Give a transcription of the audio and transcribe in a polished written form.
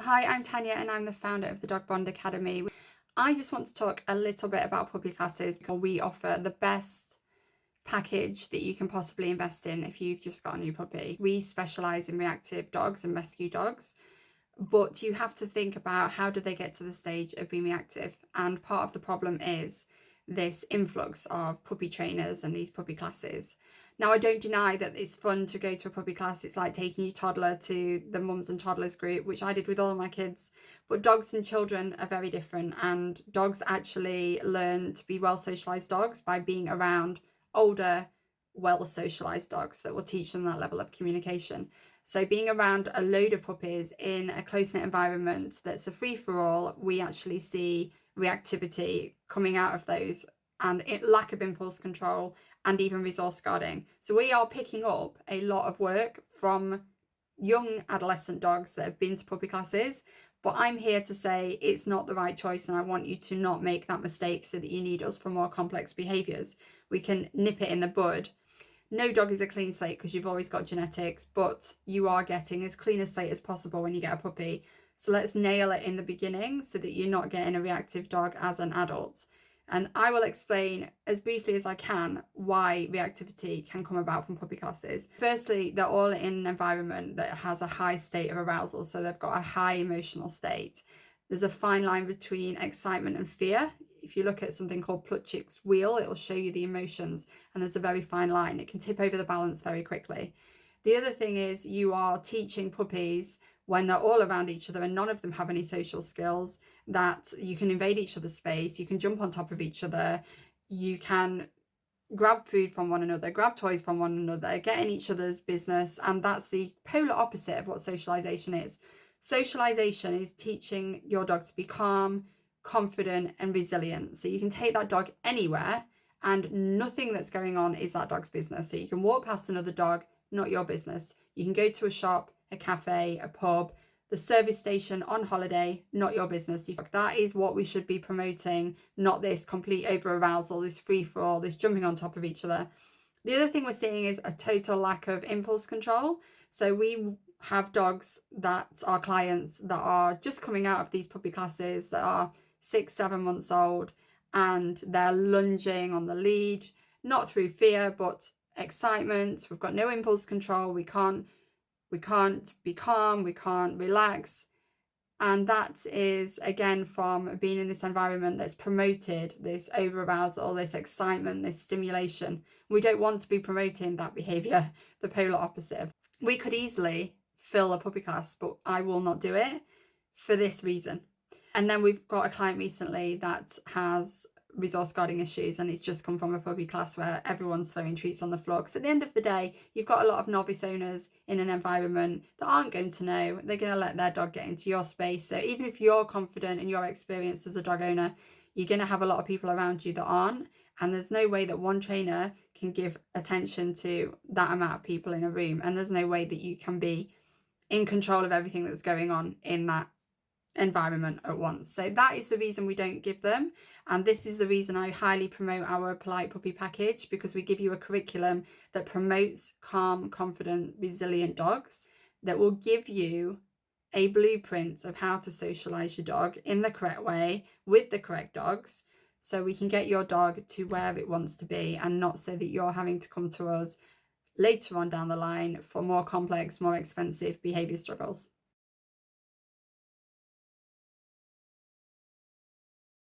Hi, I'm Tanya and I'm the founder of the Dog Bond Academy. I just want to talk a little bit about puppy classes because we offer the best package that you can possibly invest in if you've just got a new puppy. We specialise in reactive dogs and rescue dogs, but you have to think about how do they get to the stage of being reactive, and part of the problem is this influx of puppy trainers and these puppy classes. Now, I don't deny that it's fun to go to a puppy class. It's like taking your toddler to the mums and toddlers group, which I did with all of my kids. But dogs and children are very different, and dogs actually learn to be well socialized dogs by being around older, well socialized dogs that will teach them that level of communication. So being around a load of puppies in a close-knit environment that's a free-for-all, we actually see reactivity coming out of those, and lack of impulse control and even resource guarding. So we are picking up a lot of work from young adolescent dogs that have been to puppy classes, but I'm here to say it's not the right choice, and I want you to not make that mistake so that you need us for more complex behaviours. We can nip it in the bud. No dog is a clean slate because you've always got genetics, but you are getting as clean a slate as possible when you get a puppy. So let's nail it in the beginning so that you're not getting a reactive dog as an adult. And I will explain as briefly as I can why reactivity can come about from puppy classes. Firstly, they're all in an environment that has a high state of arousal, so they've got a high emotional state. There's a fine line between excitement and fear. If you look at something called Plutchik's wheel, it will show you the emotions, and there's a very fine line. It can tip over the balance very quickly. The other thing is you are teaching puppies when they're all around each other and none of them have any social skills, that you can invade each other's space, you can jump on top of each other, you can grab food from one another, grab toys from one another, get in each other's business, and that's the polar opposite of what socialization is. Socialization is teaching your dog to be calm, confident, and resilient. So you can take that dog anywhere and nothing that's going on is that dog's business. So you can walk past another dog, not your business. You can go to a shop, a cafe, a pub, the service station, on holiday, not your business. That is what we should be promoting, not this complete over arousal, this free for all, this jumping on top of each other. The other thing we're seeing is a total lack of impulse control. So we have dogs that are clients that are just coming out of these puppy classes that are 6-7 months old, and they're lunging on the lead, not through fear, but excitement. We've got no impulse control. We can't be calm, we can't relax. And that is, again, from being in this environment that's promoted this over arousal, this excitement, this stimulation. We don't want to be promoting that behavior, the polar opposite. We could easily fill a puppy class, but I will not do it for this reason. And then we've got a client recently that has resource guarding issues, and it's just come from a puppy class where everyone's throwing treats on the floor. Because at the end of the day, you've got a lot of novice owners in an environment that aren't going to know. They're going to let their dog get into your space. So even if you're confident and you're experienced as a dog owner, you're going to have a lot of people around you that aren't. And there's no way that one trainer can give attention to that amount of people in a room. And there's no way that you can be in control of everything that's going on in that environment at once. So that is the reason we don't give them, and this is the reason I highly promote our Polite Puppy package, because we give you a curriculum that promotes calm, confident, resilient dogs, that will give you a blueprint of how to socialize your dog in the correct way with the correct dogs, so we can get your dog to where it wants to be, and not so that you're having to come to us later on down the line for more complex, more expensive behavior struggles.